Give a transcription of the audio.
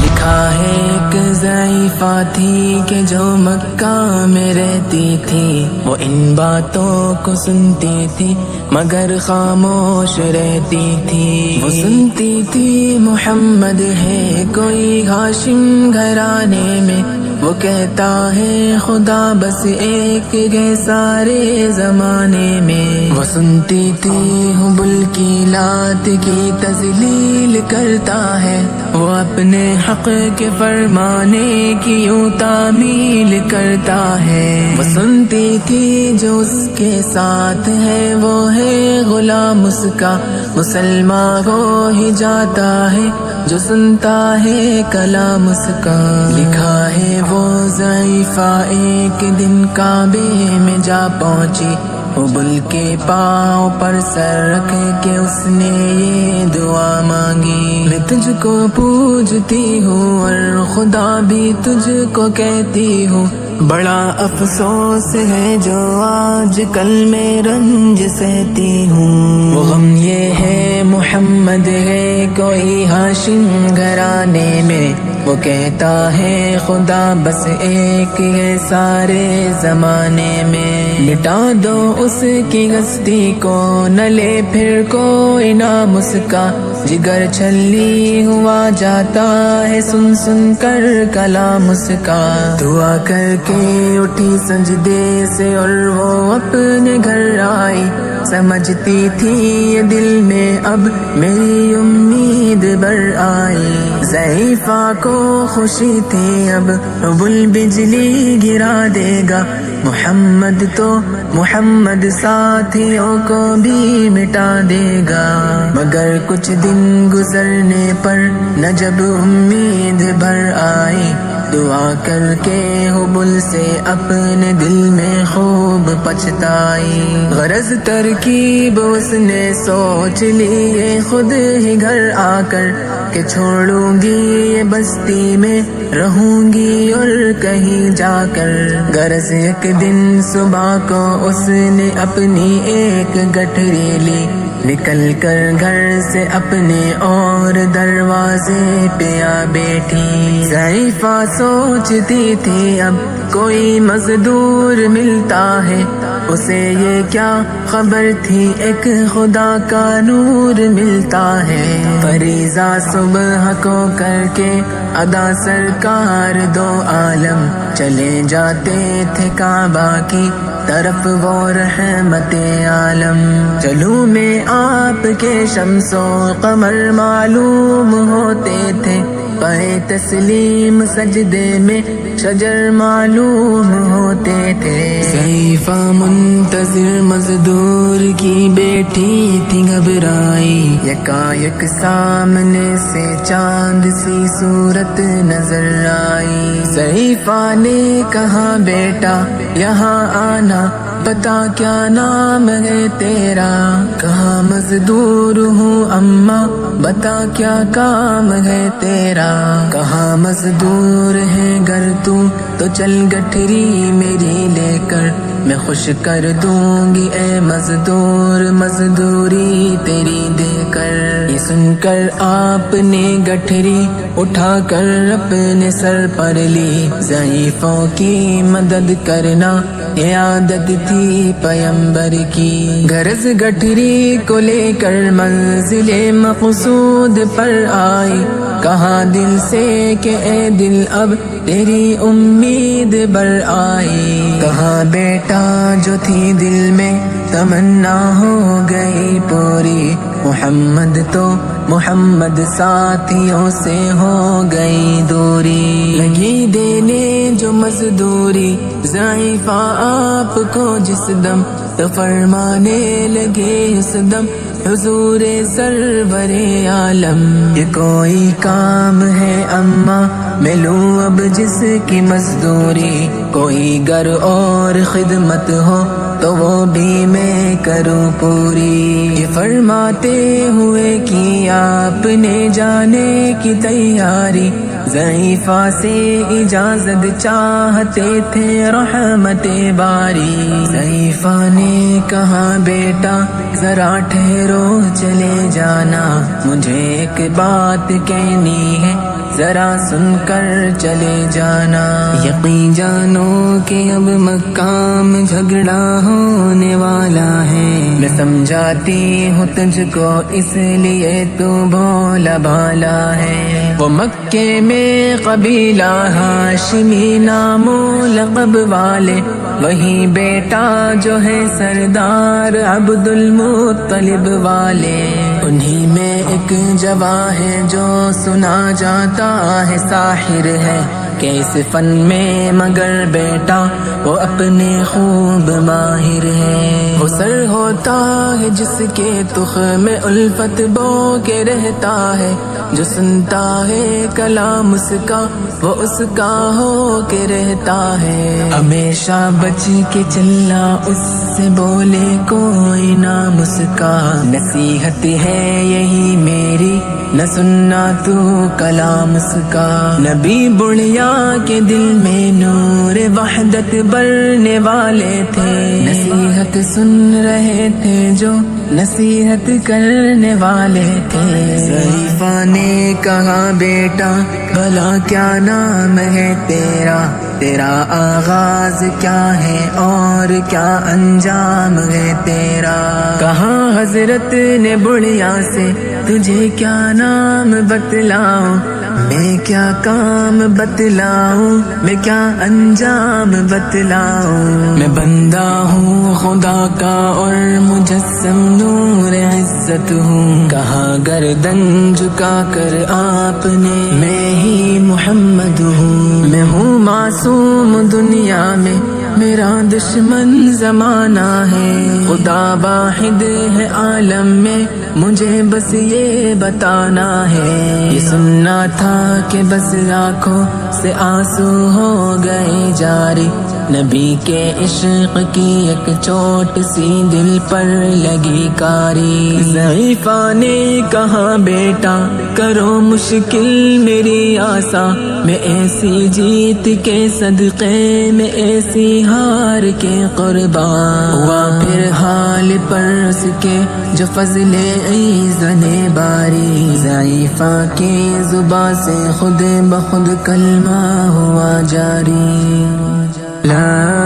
لکھا ہے ایک ضعیفہ تھی کہ جو مکہ میں رہتی تھی، وہ ان باتوں کو سنتی تھی مگر خاموش رہتی تھی۔ وہ سنتی تھی محمد ہے کوئی ہاشم گھرانے میں، وہ کہتا ہے خدا بس ایک ہے سارے زمانے میں۔ وہ سنتی تھی حبل کی لات کی تذلیل کرتا ہے، وہ اپنے حق کے فرمانے کی یوں تعمیل کرتا ہے۔ وہ سنتی تھی جو اس کے ساتھ ہے وہ ہے غلام اس کا، مسلمان ہو ہی جاتا ہے جو سنتا ہے کلام اس کا۔ لکھا ہے وہ ضعیفہ ایک دن کعبے میں جا پہنچی، حبل کے پاؤں پر سر رکھ کے اس نے یہ دعا مانگی، میں تجھ کو پوجتی ہوں اور خدا بھی تجھ کو کہتی ہوں، بڑا افسوس ہے جو آج کل میں رنج سہتی ہوں۔ وہ غم یہ ہے محمد ہے کوئی ہاشم گھرانے میں، وہ کہتا ہے خدا بس ایک ہے سارے زمانے میں۔ مٹا دو اس کی ہستی کو نہ لے پھر کوئی نام اس کا، جگر چھلی ہوا جاتا ہے سن سن کر کلام اس کا۔ دعا کر کے اٹھی سجدے سے اور وہ اپنے گھر آئی، سمجھتی تھی یہ دل میں اب میری امید بر آئی۔ ضعیفہ کو خوشی تھی اب حبل بجلی گرا دے گا، محمد تو محمد ساتھیوں کو بھی مٹا دے گا۔ مگر کچھ دن گزرنے پر نہ جب امید بھر آئی، دعا کر کے حبل سے اپنے دل میں خوب پچھتائی۔ غرض ترکیب اس نے سوچ لی ہے خود ہی گھر آ کر، کہ چھوڑوں گی یہ بستی میں رہوں گی اور کہیں جا کر۔ غرض ایک دن صبح کو اس نے اپنی ایک گٹھری لی، نکل کر گھر سے اپنے اور دروازے پہ آ بیٹھی۔ ضعیفہ سوچتی تھی اب کوئی مزدور ملتا ہے، اسے یہ کیا خبر تھی ایک خدا کا نور ملتا ہے۔ فریضہ صبح کو کر کے ادا سرکار دو عالم چلے جاتے تھے کعبہ کی طرف وہ رحمت عالم۔ چلوں میں آپ کے شمس و قمر معلوم ہوتے تھے، پائے تسلیم سجدے میں شجر معلوم ہوتے تھے۔ ضعیفہ منتظر مزدور کی بیٹی تھی گھبرائی، یکایک سامنے سے چاند سی صورت نظر آئی۔ ضعیفہ نے کہا بیٹا یہاں آنا، بتا کیا نام ہے تیرا؟ کہا مزدور ہوں اماں، بتا کیا کام ہے تیرا؟ کہا مزدور ہے گر تو چل گٹھری میری لے کر، میں خوش کر دوں گی اے مزدور مزدوری تیری دے کر۔ یہ سن کر آپ نے گٹھری اٹھا کر اپنے سر پر لی، ضعیفوں کی مدد کرنا یہ عادت تھی پیمبر کی۔ غرض گٹھری کو لے کر منزل مقصود پر آئی، کہا دل سے کہ اے دل اب تیری امید بر آئی۔ کہا بیٹا جو تھی دل میں تمنا ہو گئی پوری، محمد تو محمد ساتھیوں سے ہو گئی دوری۔ لگی دینے جو مزدوری ضعیفہ آپ کو جس دم، تو فرمانے لگے اس دم حضور سرور عالم۔ یہ کوئی کام ہے اماں میں لوں اب جس کی مزدوری، کوئی گر اور خدمت ہو تو وہ بھی میں کروں پوری۔ یہ فرماتے ہوئے کی آپ نے جانے کی تیاری، ضعیفہ سے اجازت چاہتے تھے رحمت باری، ضعیفہ نے کہا بیٹا ذرا ٹھہرو چلے جانا، مجھے ایک بات کہنی ہے ذرا سن کر چلے جانا، یقین جانو کہ اب مکہ میں جھگڑا ہونے والا ہے، میں سمجھاتی ہوں تجھ کو اس لیے تو بھولا بھالا ہے، وہ مکے میں قبیلہ ہاشمی نام و لقب والے، وہی بیٹا جو ہے سردار عبد المطلب والے، انہی میں ایک جواں ہے جو سنا جاتا ہے ساحر ہے، کہ اس فن میں مگر بیٹا وہ اپنے خوب ماہر ہے، وہ سر ہوتا ہے جس کے تخم میں الفت بو کے رہتا ہے، جو سنتا ہے کلام اس کا وہ اس کا ہو کے رہتا ہے، ہمیشہ بچ کے چلنا اس سے بولے کوئی نہ مسکا، نصیحت ہے یہی میری نہ سننا تو کلام اس کا، نبی بڑھیا کے دل میں نور وحدت بھرنے والے تھے، نصیحت سن رہے تھے جو نصیحت کرنے والے تھے، ضعیفہ نے کہا بیٹا بھلا کیا نام ہے تیرا، تیرا آغاز کیا ہے اور کیا انجام ہے تیرا، کہاں حضرت نے بڑھیا سے تجھے کیا نام بتلاؤں، میں کیا کام بتلاؤں، میں کیا انجام بتلاؤں، میں بندہ ہوں خدا کا اور مجسم نور عزت ہوں، کہا گردن جھکا کر آپ نے میں ہی محمد ہوں، میں ہوں معصوم دنیا میں میرا دشمن زمانہ ہے، خدا واحد ہے عالم میں مجھے بس یہ بتانا ہے، یہ سننا تھا کہ بس آنکھوں سے آنسو ہو گئے جاری، نبی کے عشق کی ایک چوٹ سی دل پر لگی کاری، ضعیفہ نے کہا بیٹا کرو مشکل میری آسا، میں ایسی جیت کے صدقے میں ایسی ہار کے قربان، ہوا پھر حال پر اس کے جو فضل ایزن باری، ضعیفہ کی زباں سے خود بخود کلمہ ہوا جاری، لا